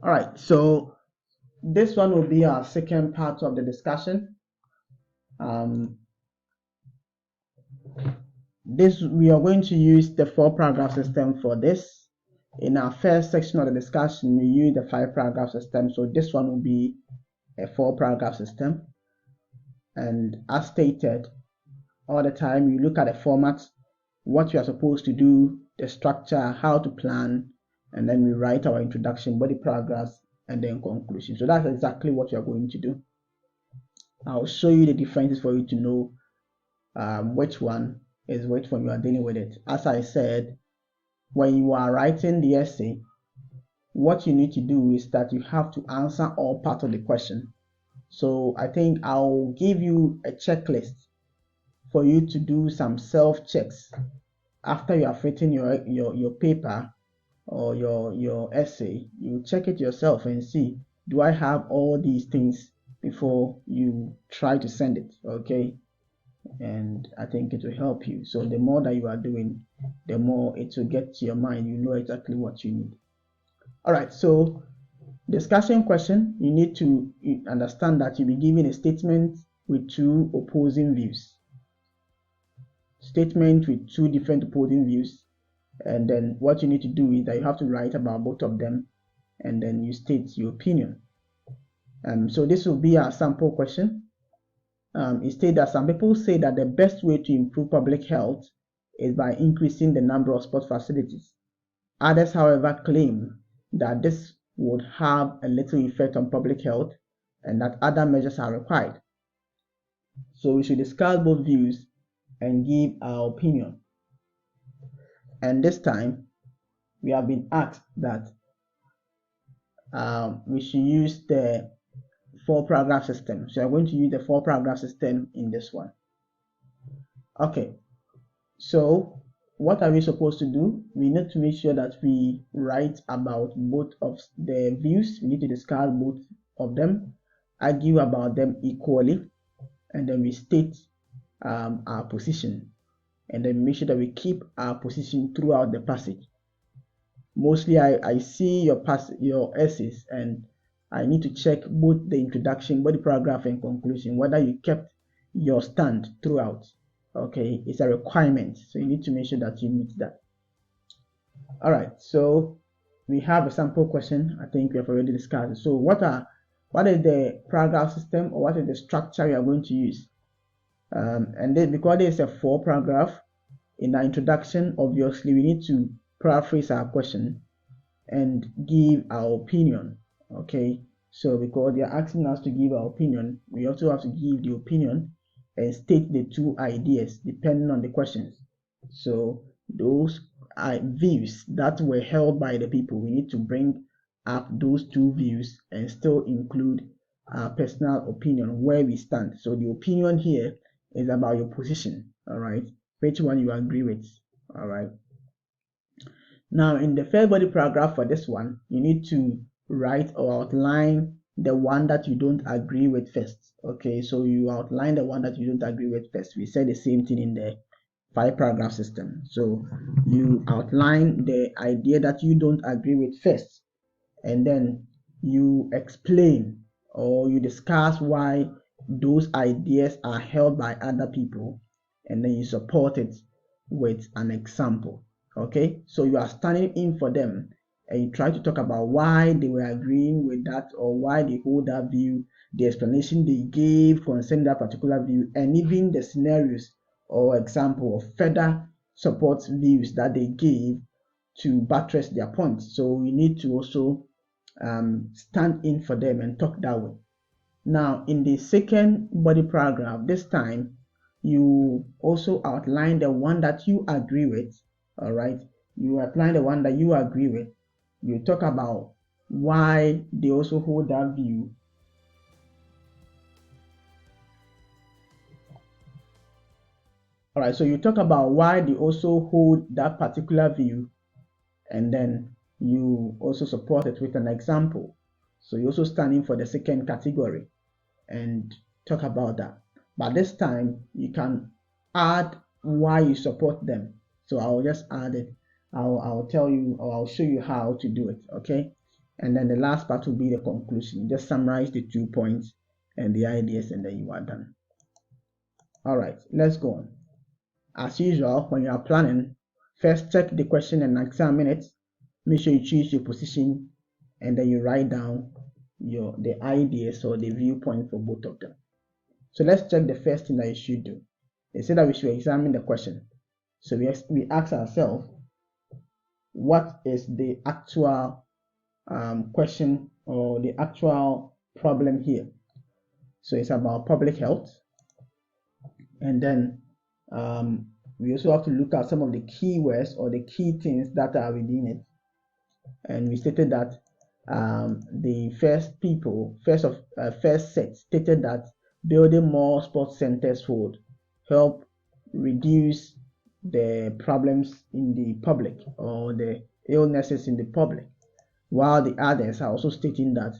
All right, so this one will be our second part of the discussion. We are going to use the 4-paragraph system for this. In our first section of the discussion, we use the 5-paragraph system, so this one will be a 4-paragraph system. And as stated, all the time you look at the format, what you are supposed to do, the structure, how to plan, and then we write our introduction, body paragraphs, and then conclusion. So that's exactly what you are going to do. I'll show you the differences for you to know which one is which when you are dealing with it. As I said, when you are writing the essay, what you need to do is that you have to answer all parts of the question. So I think I'll give you a checklist for you to do some self-checks after you have written your paper or your essay. You check it yourself and see, do I have all these things before you try to send it, okay? And I think it will help you. So the more that you are doing, the more it will get to your mind. You know exactly what you need. All right, so discussion question, you need to understand that you'll be given a statement with two opposing views. Statement with two different opposing views, and then what you need to do is that you have to write about both of them, and then you state your opinion. So this will be our sample question. It states that some people say that the best way to improve public health is by increasing the number of sport facilities. Others, however, claim that this would have a little effect on public health and that other measures are required. So we should discuss both views and give our opinion. And this time, we have been asked that we should use the 4-paragraph system. So I'm going to use the 4-paragraph system in this one. Okay, so what are we supposed to do? We need to make sure that we write about both of the views. We need to discuss both of them, argue about them equally, and then we state our position, and then make sure that we keep our position throughout the passage. Mostly I see your essays, and I need to check both the introduction, body paragraph, and conclusion, whether you kept your stand throughout. Okay, it's a requirement, so you need to make sure that you meet that. All right, so we have a sample question. I think we have already discussed. So what is the paragraph system, or what is the structure we are going to use? And then because there is a 4-paragraph in the introduction, obviously we need to paraphrase our question and give our opinion. Okay, so because they are asking us to give our opinion, we also have to give the opinion and state the two ideas depending on the questions. So those views that were held by the people, we need to bring up those two views and still include our personal opinion, where we stand. So the opinion here is about your position, all right, which one you agree with, all right. Now in the first body paragraph for this one, you need to write or outline the one that you don't agree with first. Okay, so you outline the one that you don't agree with first. We said the same thing in the 5-paragraph system. So you outline the idea that you don't agree with first, and then you explain or you discuss why those ideas are held by other people, and then you support it with an example. Okay, so you are standing in for them and you try to talk about why they were agreeing with that or why they hold that view, the explanation they gave concerning that particular view, and even the scenarios or example of further support views that they gave to buttress their point. So we need to also stand in for them and talk that way. Now in the second body paragraph, this time you also outline the one that you agree with. All right, you outline the one that you agree with. You talk about why they also hold that view. All right, so you talk about why they also hold that particular view, and then you also support it with an example. So you also stand in for the second category and talk about that. But this time you can add why you support them. So I'll just add it. I'll tell you, or I'll show you how to do it. Okay. And then the last part will be the conclusion. Just summarize the 2 points and the ideas, and then you are done. All right, let's go on. As usual, when you are planning, first check the question and examine it. Make sure you choose your position, and then you write down the ideas or the viewpoint for both of them. So let's check the first thing that you should do. They said that we should examine the question. So we ask ourselves, what is the actual question or the actual problem here? So it's about public health. And then we also have to look at some of the keywords or the key things that are within it. And we stated that the first set stated that building more sports centers would help reduce the problems in the public or the illnesses in the public, while the others are also stating that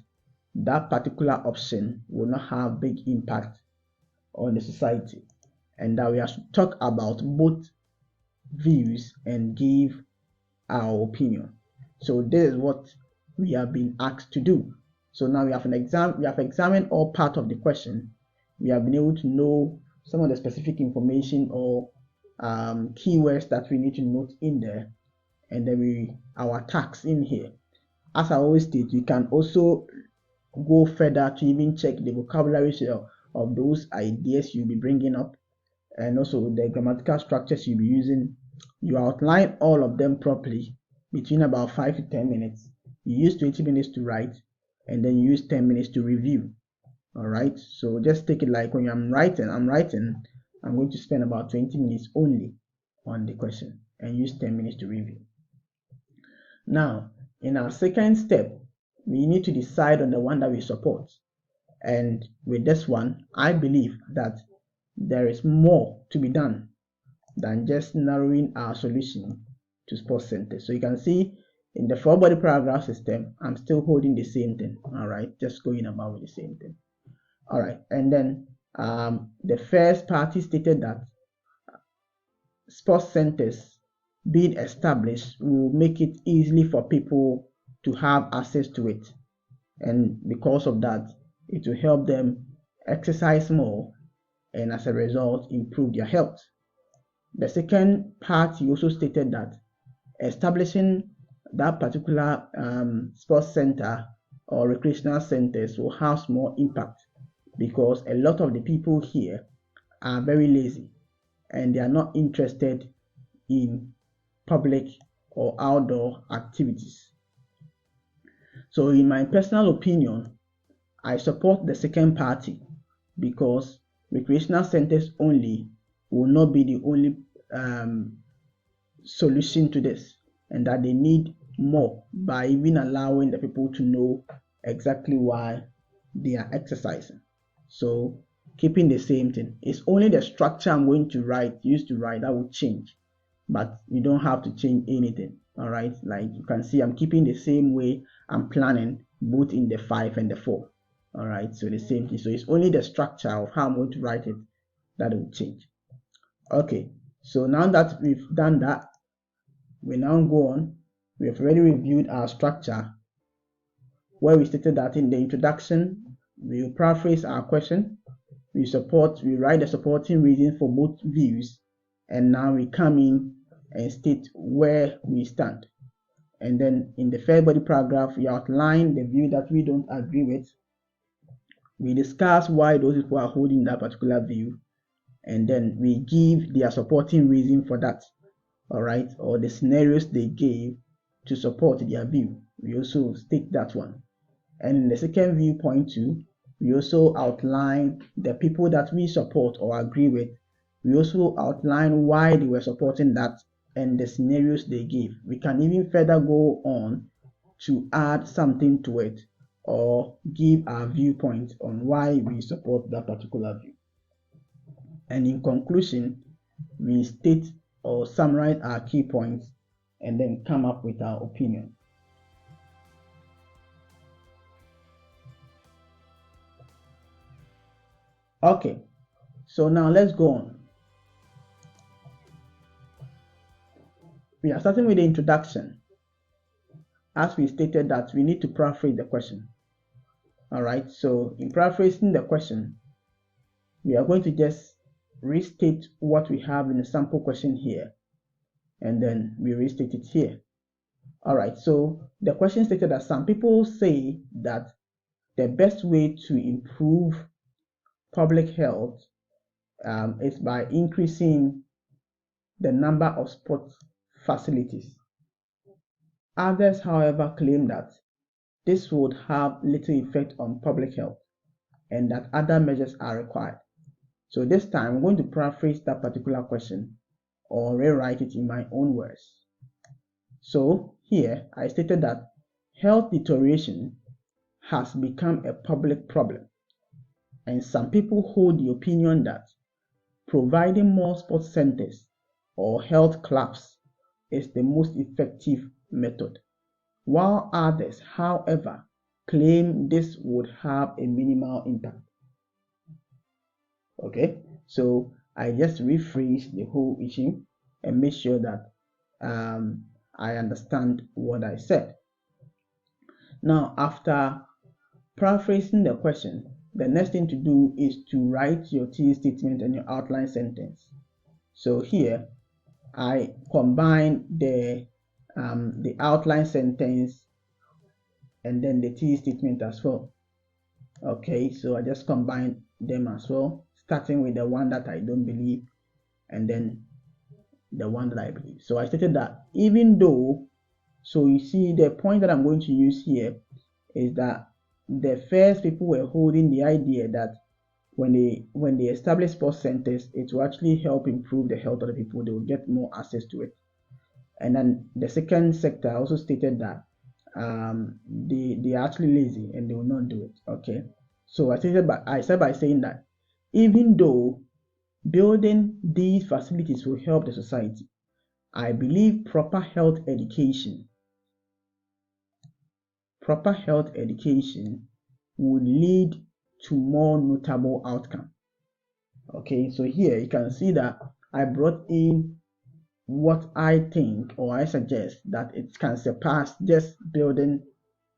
that particular option will not have big impact on the society, and that we have to talk about both views and give our opinion. So this is what we have been asked to do. So now we have examined all part of the question. We have been able to know some of the specific information or keywords that we need to note in there, and then our tags in here. As I always state, you can also go further to even check the vocabulary of those ideas you'll be bringing up, and also the grammatical structures you'll be using. You outline all of them properly between about 5 to 10 minutes. You use 20 minutes to write, and then you use 10 minutes to review. All right, so just take it like when I'm writing, I'm going to spend about 20 minutes only on the question and use 10 minutes to review. Now, in our second step, we need to decide on the one that we support. And with this one, I believe that there is more to be done than just narrowing our solution to sports centers. So you can see in the 4-body paragraph system, I'm still holding the same thing. All right, just going about with the same thing. All right, and then the first party stated that sports centers being established will make it easily for people to have access to it, and because of that, it will help them exercise more, and as a result, improve their health. The second party also stated that establishing that particular sports center or recreational centers will have more impact, because a lot of the people here are very lazy and they are not interested in public or outdoor activities. So in my personal opinion, I support the second party, because recreational centers only will not be the only solution to this, and that they need more by even allowing the people to know exactly why they are exercising. So keeping the same thing. It's only the structure I'm going to use to write that will change, but you don't have to change anything. All right, like you can see, I'm keeping the same way I'm planning both in the 5 and the 4. All right, so the same thing. So it's only the structure of how I'm going to write it that will change. Okay, so now that we've done that, we now go on. We have already reviewed our structure, where we stated that in the introduction we will paraphrase our question, we write the supporting reasons for both views, and now we come in and state where we stand. And then in the 3rd body paragraph, we outline the view that we don't agree with. We discuss why those people are holding that particular view, and then we give their supporting reason for that. All right, or the scenarios they gave to support their view. We also state that one. And in the second viewpoint too, we also outline the people that we support or agree with. We also outline why they were supporting that and the scenarios they gave. We can even further go on to add something to it or give our viewpoint on why we support that particular view. And in conclusion, we state or summarize our key points and then come up with our opinion. Okay, so now let's go on. We are starting with the introduction. as we stated that we need to paraphrase the question. All right, so in paraphrasing the question, we are going to just restate what we have in the sample question here, and then we restate it here. All right, so the question stated that some people say that the best way to improve public health is by increasing the number of sports facilities. Others, however, claim that this would have little effect on public health and that other measures are required. So this time I'm going to paraphrase that particular question or rewrite it in my own words. So here I stated that health deterioration has become a public problem, and some people hold the opinion that providing more sports centers or health clubs is the most effective method, while others, however, claim this would have a minimal impact. Okay, so I just rephrase the whole issue and make sure that I understand what I said. Now, after paraphrasing the question, the next thing to do is to write your thesis statement and your outline sentence. So here, I combine the outline sentence and then the thesis statement as well. Okay, so I just combine them as well, starting with the one that I don't believe and then the one that I believe. So I stated that even though, so you see the point that I'm going to use here is that the first people were holding the idea that when they establish sports centers, it will actually help improve the health of the people. They will get more access to it. And then the second sector also stated that they are actually lazy and they will not do it. Okay, so I said by saying that even though building these facilities will help the society, I believe proper health education would lead to more notable outcome. Okay, so here you can see that I brought in what I think or I suggest that it can surpass just building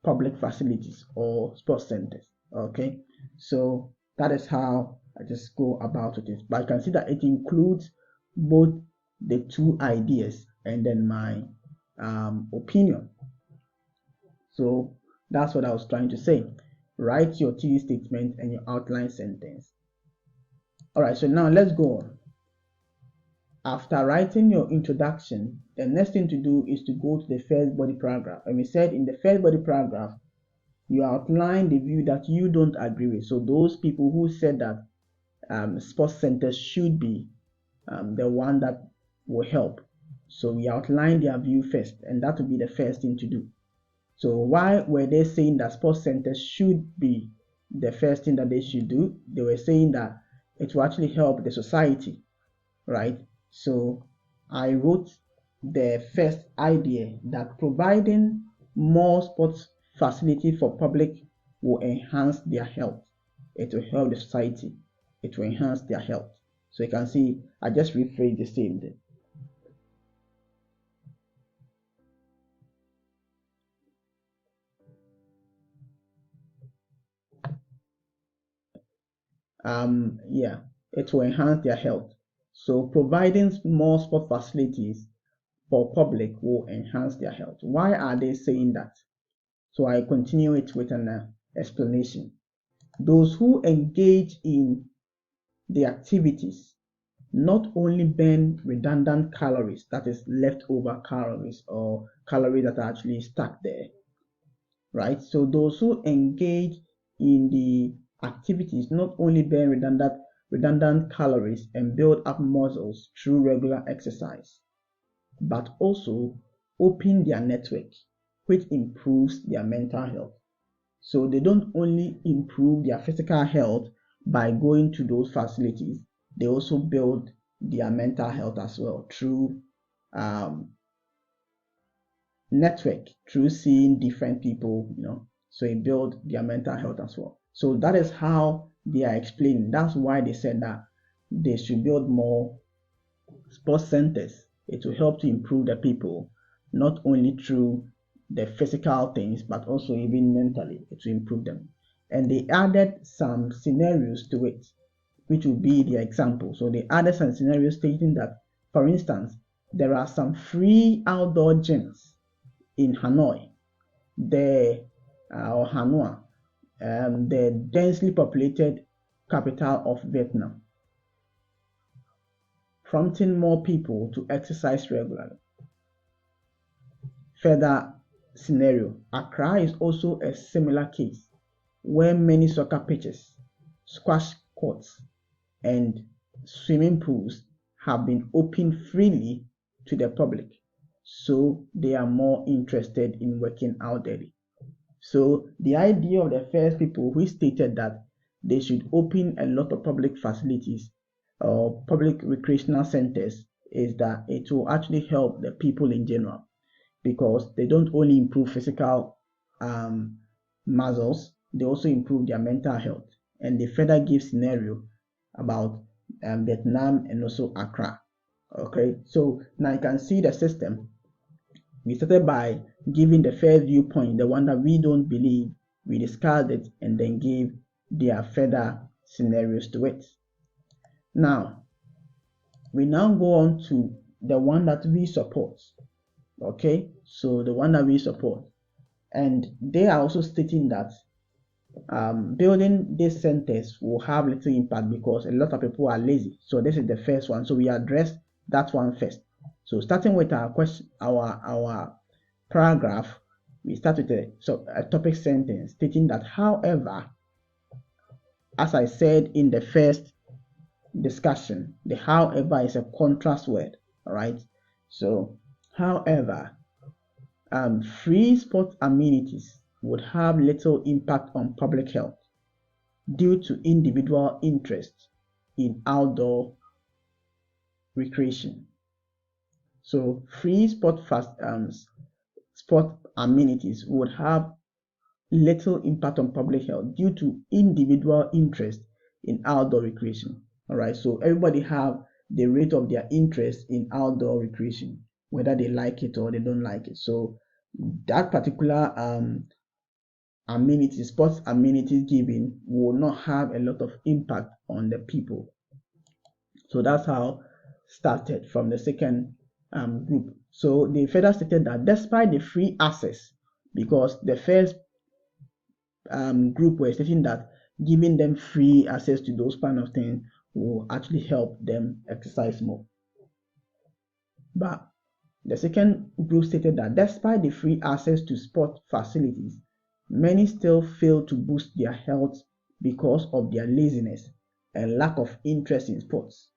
public facilities or sports centers. Okay, so that is how I just go about it. But I can see that it includes both the two ideas and then my opinion. So that's what I was trying to say. Write your thesis statement and your outline sentence. All right, so now let's go on. After writing your introduction, the next thing to do is to go to the first body paragraph. And we said in the first body paragraph, you outline the view that you don't agree with. So those people who said that sports centers should be the one that will help. So we outline their view first, and that will be the first thing to do. So why were they saying that sports centers should be the first thing that they should do? They were saying that it will actually help the society, right? So I wrote the first idea that providing more sports facility for public will enhance their health. It will help the society. It will enhance their health. So you can see I just rephrased the same thing. Yeah, it will enhance their health. So providing more sport facilities for public will enhance their health. Why are they saying that? So I continue it with an explanation. Those who engage in the activities not only burn redundant calories, that is leftover calories or calories that are actually stuck there, right? So those who engage in the activities not only burn redundant calories and build up muscles through regular exercise, but also open their network, which improves their mental health. So they don't only improve their physical health by going to those facilities, they also build their mental health as well through network, through seeing different people, so it builds their mental health as well. So that is how they are explaining. That's why they said that they should build more sports centers. It will help to improve the people, not only through the physical things, but also even mentally to improve them. And they added some scenarios to it, which will be the example. So they added some scenarios stating that, for instance, there are some free outdoor gyms in Hanoi, or Hanoi, the densely populated capital of Vietnam, prompting more people to exercise regularly. Further scenario, Accra is also a similar case where many soccer pitches, squash courts, and swimming pools have been opened freely to the public, so they are more interested in working out daily. So the idea of the first people who stated that they should open a lot of public facilities or public recreational centers is that it will actually help the people in general, because they don't only improve physical muscles, they also improve their mental health. And they further give scenario about Vietnam and also Accra. Okay, so now you can see the system. We started by giving the first viewpoint, the one that we don't believe, we discarded it, and then gave their further scenarios to it. Now, we now go on to the one that we support. Okay, so the one that we support, and they are also stating that building these centers will have little impact because a lot of people are lazy. So this is the first one, so we address that one first. So starting with our question, our paragraph, we start with a topic sentence stating that, however, as I said in the first discussion, the however is a contrast word. All right, so however, free sport amenities would have little impact on public health due to individual interest in outdoor recreation. So free sport amenities would have little impact on public health due to individual interest in outdoor recreation. All right, so everybody have the rate of their interest in outdoor recreation, whether they like it or they don't like it. So that particular amenities, sports amenities given will not have a lot of impact on the people. So that's how started from the second group. So they further stated that despite the free access, because the first group were stating that giving them free access to those kind of things will actually help them exercise more. But the second group stated that despite the free access to sport facilities, many still fail to boost their health because of their laziness and lack of interest in sports.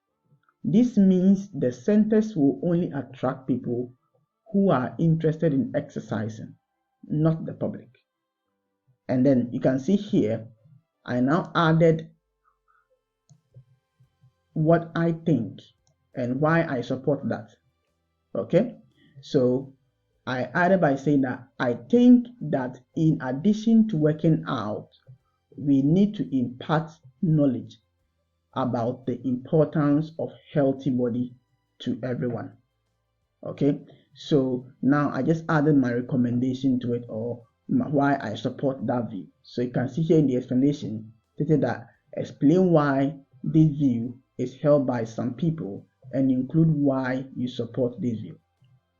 This means the centers will only attract people who are interested in exercising, not the public. And then you can see here, I now added what I think and why I support that. Okay, so I added by saying that I think that in addition to working out, we need to impart knowledge about the importance of healthy body to everyone. Okay, so now I just added my recommendation to it, or why I support that view. So you can see here in the explanation stated that explain why this view is held by some people and include why you support this view.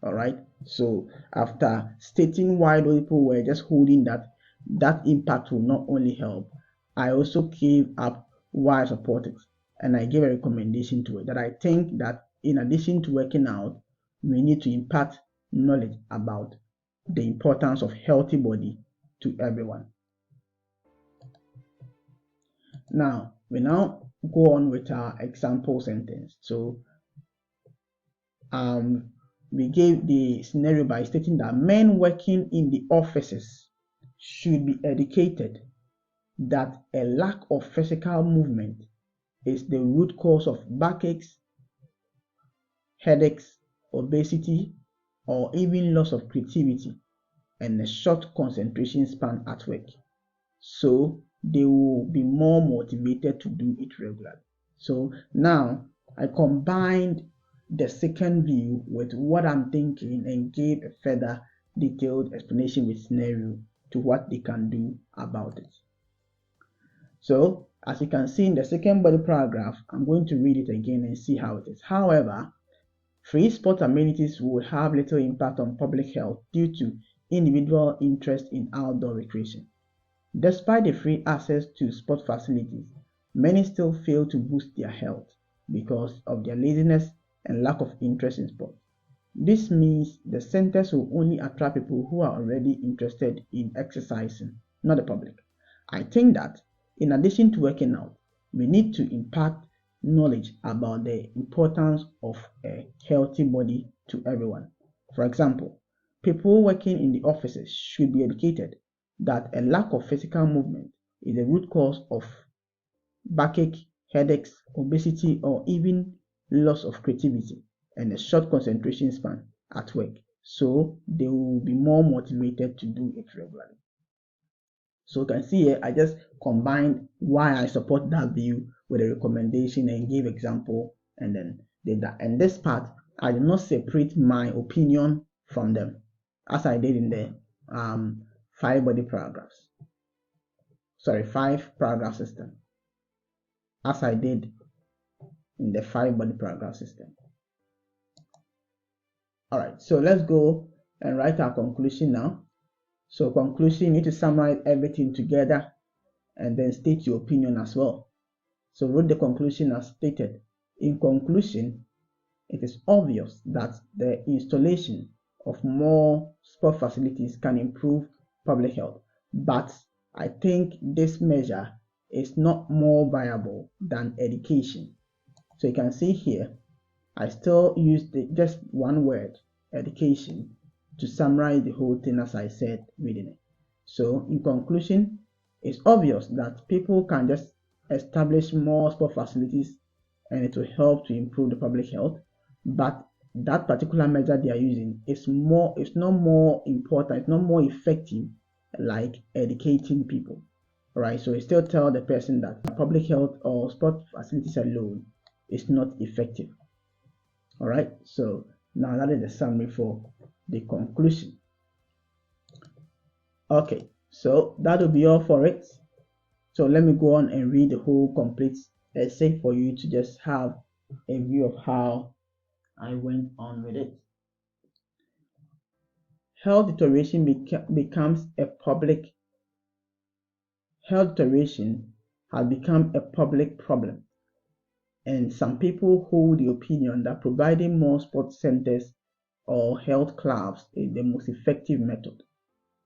All right, so after stating why those people were just holding that impact will not only help, I also gave up why I support it, and I gave a recommendation to it, that I think that in addition to working out, we need to impart knowledge about the importance of healthy body to everyone. Now we go on with our example sentence. So we gave the scenario by stating that men working in the offices should be educated that a lack of physical movement is the root cause of backaches, headaches, obesity, or even loss of creativity and a short concentration span at work. So they will be more motivated to do it regularly. So now I combined the second view with what I'm thinking and gave a further detailed explanation with scenario to what they can do about it. So, as you can see in the second body paragraph, I'm going to read it again and see how it is. However, free sport amenities will have little impact on public health due to individual interest in outdoor recreation. Despite the free access to sport facilities, many still fail to boost their health because of their laziness and lack of interest in sport. This means the centers will only attract people who are already interested in exercising, not the public. I think that in addition to working out, we need to impart knowledge about the importance of a healthy body to everyone. For example, people working in the offices should be educated that a lack of physical movement is the root cause of backache, headaches, obesity, or even loss of creativity and a short concentration span at work. So they will be more motivated to do it regularly. So you can see here, I just combined why I support that view with a recommendation and give example and then did that. And this part, I did not separate my opinion from them as I did in the 5 paragraph system, as I did in the 5 body paragraph system. All right, so let's go and write our conclusion now. So conclusion, you need to summarize everything together and then state your opinion as well. So wrote the conclusion as stated. In conclusion, it is obvious that the installation of more sport facilities can improve public health, but I think this measure is not more viable than education. So you can see here, I still use just one word, education, to summarize the whole thing as I said reading it. So in conclusion, it's obvious that people can just establish more sport facilities and it will help to improve the public health, but that particular measure they are using is not more important, it's not more effective like educating people. All right, so it still tell the person that public health or sport facilities alone is not effective. All right, so now that is the summary for the conclusion. Okay, so that will be all for it. So let me go on and read the whole complete essay for you to just have a view of how I went on with it. Health deterioration has become a public problem, and some people hold the opinion that providing more sports centers or health clubs is the most effective method,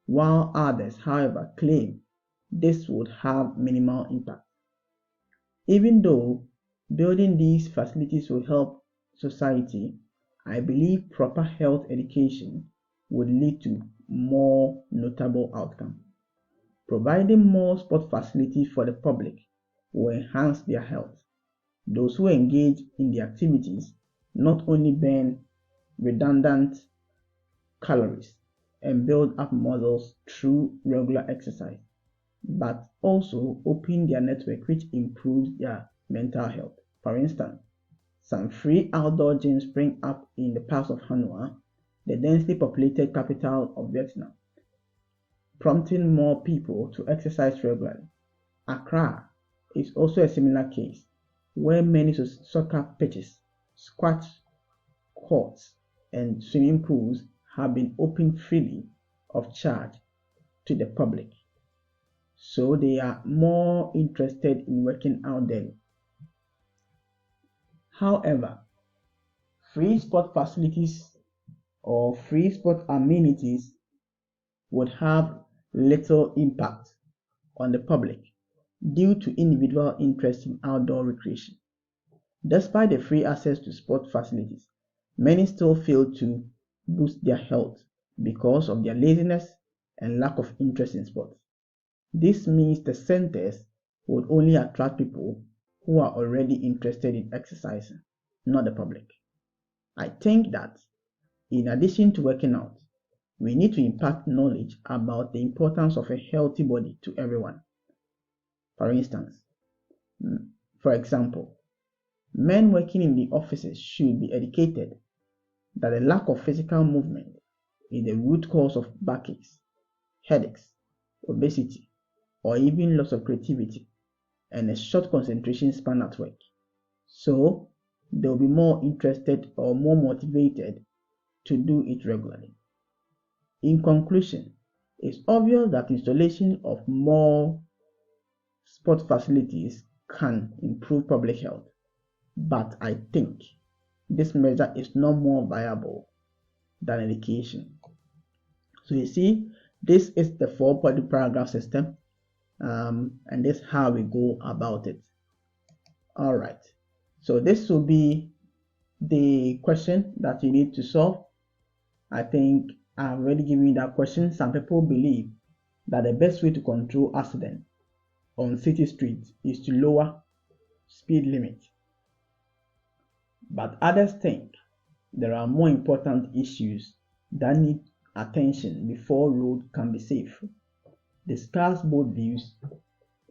while others, however, claim this would have minimal impact. Even though building these facilities will help society, I believe proper health education would lead to more notable outcomes. Providing more sport facilities for the public will enhance their health. Those who engage in the activities not only burn redundant calories and build up muscles through regular exercise, but also open their network, which improves their mental health. For instance, some free outdoor gyms spring up in the parks of Hanoi, the densely populated capital of Vietnam, prompting more people to exercise regularly. Accra is also a similar case, where many soccer pitches, squash courts, and swimming pools have been opened freely of charge to the public. So they are more interested in working out there. However, free sport facilities or free sport amenities would have little impact on the public due to individual interest in outdoor recreation. Despite the free access to sport facilities, many still fail to boost their health because of their laziness and lack of interest in sports. This means the centers would only attract people who are already interested in exercising, not the public. I think that in addition to working out, we need to impart knowledge about the importance of a healthy body to everyone. For example, men working in the offices should be educated that the lack of physical movement is the root cause of backaches, headaches, obesity, or even loss of creativity and a short concentration span at work. So they'll be more interested or more motivated to do it regularly. In conclusion, it's obvious that installation of more sport facilities can improve public health, but I think this measure is not more viable than education. So you see, this is the 4-point paragraph system, and this is how we go about it. All right, so this will be the question that you need to solve. I think I've already given you that question. Some people believe that the best way to control accident on city streets is to lower speed limit, but others think there are more important issues that need attention before road can be safe. Discuss both views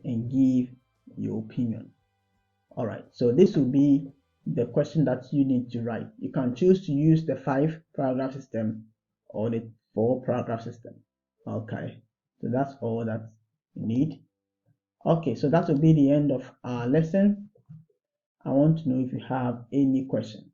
and give your opinion. All right, so this will be the question that you need to write. You can choose to use the 5-paragraph system or the 4-paragraph system. Okay, so that's all that you need. Okay, so that will be the end of our lesson. I want to know if you have any questions.